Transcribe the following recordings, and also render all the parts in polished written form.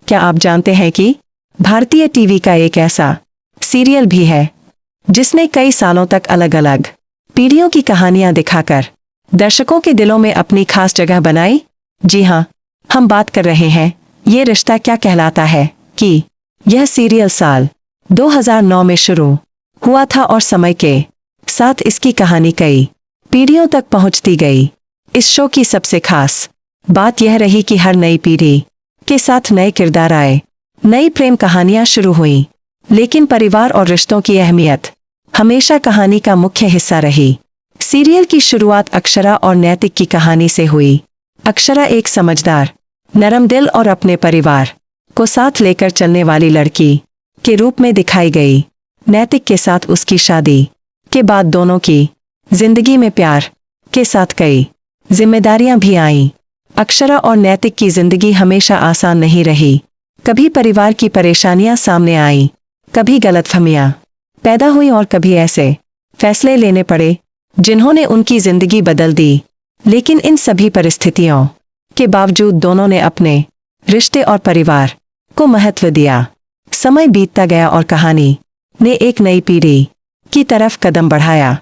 क्या आप जानते हैं कि भारतीय टीवी का एक ऐसा सीरियल भी है जिसने कई सालों तक अलग अलग पीढ़ियों की कहानियां दिखाकर दर्शकों के दिलों में अपनी खास जगह बनाई? जी हाँ, हम बात कर रहे हैं ये रिश्ता क्या कहलाता है कि यह सीरियल साल 2009 में शुरू हुआ था और समय के साथ इसकी कहानी कई पीढ़ियों तक पहुंचती गई। इस शो की सबसे खास बात यह रही कि हर नई पीढ़ी के साथ नए किरदार आए, नई प्रेम कहानियां शुरू हुईं, लेकिन परिवार और रिश्तों की अहमियत हमेशा कहानी का मुख्य हिस्सा रही। सीरियल की शुरुआत अक्षरा और नैतिक की कहानी से हुई। अक्षरा एक समझदार, नरम दिल और अपने परिवार को साथ लेकर चलने वाली लड़की के रूप में दिखाई गई। नैतिक के साथ उसकी शादी के बाद दोनों की जिंदगी में प्यार के साथ कई जिम्मेदारियां भी आईं। अक्षरा और नैतिक की जिंदगी हमेशा आसान नहीं रही। कभी परिवार की परेशानियां सामने आईं, कभी गलतफहमियां पैदा हुई और कभी ऐसे फैसले लेने पड़े जिन्होंने उनकी जिंदगी बदल दी। लेकिन इन सभी परिस्थितियों के बावजूद दोनों ने अपने रिश्ते और परिवार को महत्व दिया। समय बीतता गया और कहानी ने एक नई पीढ़ी की तरफ कदम बढ़ाया।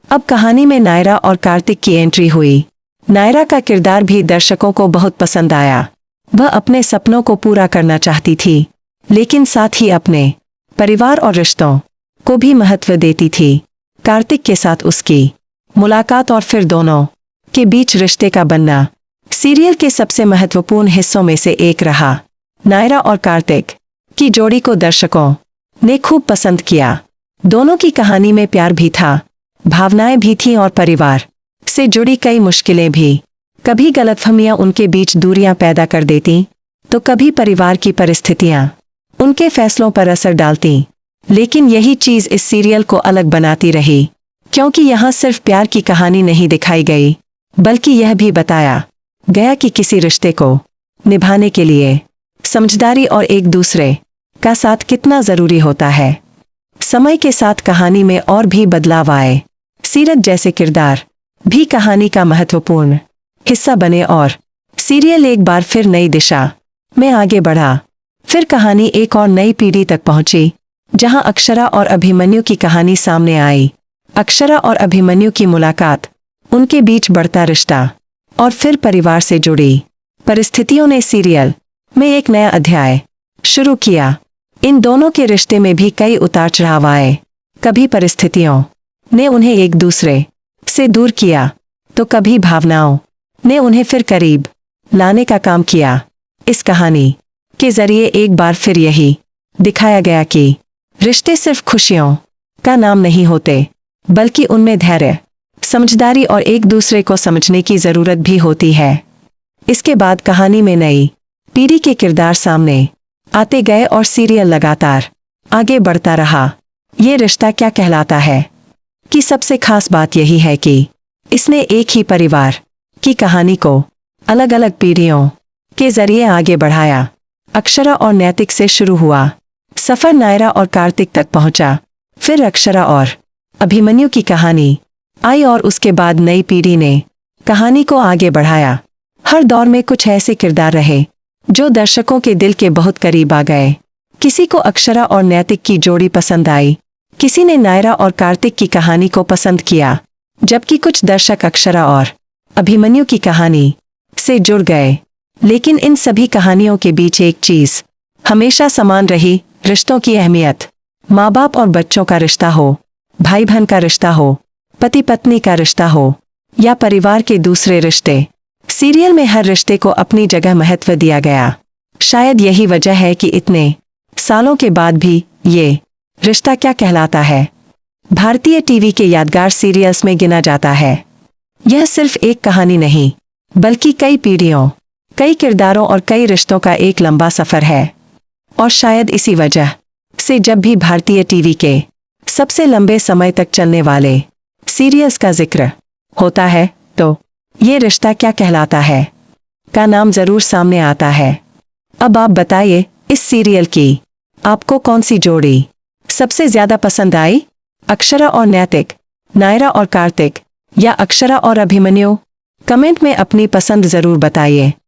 अब कहानी में नायरा और कार्तिक की एंट्री हुई। नायरा का किरदार भी दर्शकों को बहुत पसंद आया। वह अपने सपनों को पूरा करना चाहती थी, लेकिन साथ ही अपने परिवार और रिश्तों को भी महत्व देती थी। कार्तिक के साथ उसकी मुलाकात और फिर दोनों के बीच रिश्ते का बनना सीरियल के सबसे महत्वपूर्ण हिस्सों में से एक रहा। नायरा और कार्तिक की जोड़ी को दर्शकों ने खूब पसंद किया। दोनों की कहानी में प्यार भी था, भावनाएं भी थीं और परिवार से जुड़ी कई मुश्किलें भी। कभी गलतफहमियां उनके बीच दूरियां पैदा कर देती, तो कभी परिवार की परिस्थितियां उनके फैसलों पर असर डालती। लेकिन यही चीज इस सीरियल को अलग बनाती रही, क्योंकि यहाँ सिर्फ प्यार की कहानी नहीं दिखाई गई, बल्कि यह भी बताया गया कि किसी रिश्ते को निभाने के लिए समझदारी और एक दूसरे का साथ कितना जरूरी होता है। समय के साथ कहानी में और भी बदलाव आए। सीरत जैसे किरदार भी कहानी का महत्वपूर्ण हिस्सा बने और सीरियल एक बार फिर नई दिशा में आगे बढ़ा। फिर कहानी एक और नई पीढ़ी तक पहुंची, जहां अक्षरा और अभिमन्यु की कहानी सामने आई। अक्षरा और अभिमन्यु की मुलाकात, उनके बीच बढ़ता रिश्ता और फिर परिवार से जुड़ी परिस्थितियों ने सीरियल में एक नया अध्याय शुरू किया। इन दोनों के रिश्ते में भी कई उतार चढ़ाव आए। कभी परिस्थितियों ने उन्हें एक दूसरे से दूर किया, तो कभी भावनाओं ने उन्हें फिर करीब लाने का काम किया। इस कहानी के जरिए एक बार फिर यही दिखाया गया कि रिश्ते सिर्फ खुशियों का नाम नहीं होते, बल्कि उनमें धैर्य, समझदारी और एक दूसरे को समझने की जरूरत भी होती है। इसके बाद कहानी में नई पीढ़ी के किरदार सामने आते गए और सीरियल लगातार आगे बढ़ता रहा। ये रिश्ता क्या कहलाता है कि सबसे खास बात यही है कि इसने एक ही परिवार की कहानी को अलग अलग पीढ़ियों के जरिए आगे बढ़ाया। अक्षरा और नैतिक से शुरू हुआ सफर नायरा और कार्तिक तक पहुंचा। फिर अक्षरा और अभिमन्यु की कहानी आई और उसके बाद नई पीढ़ी ने कहानी को आगे बढ़ाया। हर दौर में कुछ ऐसे किरदार रहे जो दर्शकों के दिल के बहुत करीब आ गए। किसी को अक्षरा और नैतिक की जोड़ी पसंद आई, किसी ने नायरा और कार्तिक की कहानी को पसंद किया, जबकि कुछ दर्शक अक्षरा और अभिमन्यु की कहानी से जुड़ गए। लेकिन इन सभी कहानियों के बीच एक चीज हमेशा समान रही, रिश्तों की अहमियत। माँ बाप और बच्चों का रिश्ता हो, भाई बहन का रिश्ता हो, पति पत्नी का रिश्ता हो या परिवार के दूसरे रिश्ते, सीरियल में हर रिश्ते को अपनी जगह महत्व दिया गया। शायद यही वजह है कि इतने सालों के बाद भी ये रिश्ता क्या कहलाता है भारतीय टीवी के यादगार सीरियल्स में गिना जाता है। यह सिर्फ एक कहानी नहीं, बल्कि कई पीढ़ियों, कई किरदारों और कई रिश्तों का एक लंबा सफर है। और शायद इसी वजह से जब भी भारतीय टीवी के सबसे लंबे समय तक चलने वाले सीरियल्स का जिक्र होता है, तो ये रिश्ता क्या कहलाता है का नाम जरूर सामने आता है। अब आप बताइए, इस सीरियल की आपको कौन सी जोड़ी सबसे ज्यादा पसंद आई? अक्षरा और नैतिक, नायरा और कार्तिक या अक्षरा और अभिमन्यु? कमेंट में अपनी पसंद जरूर बताइए।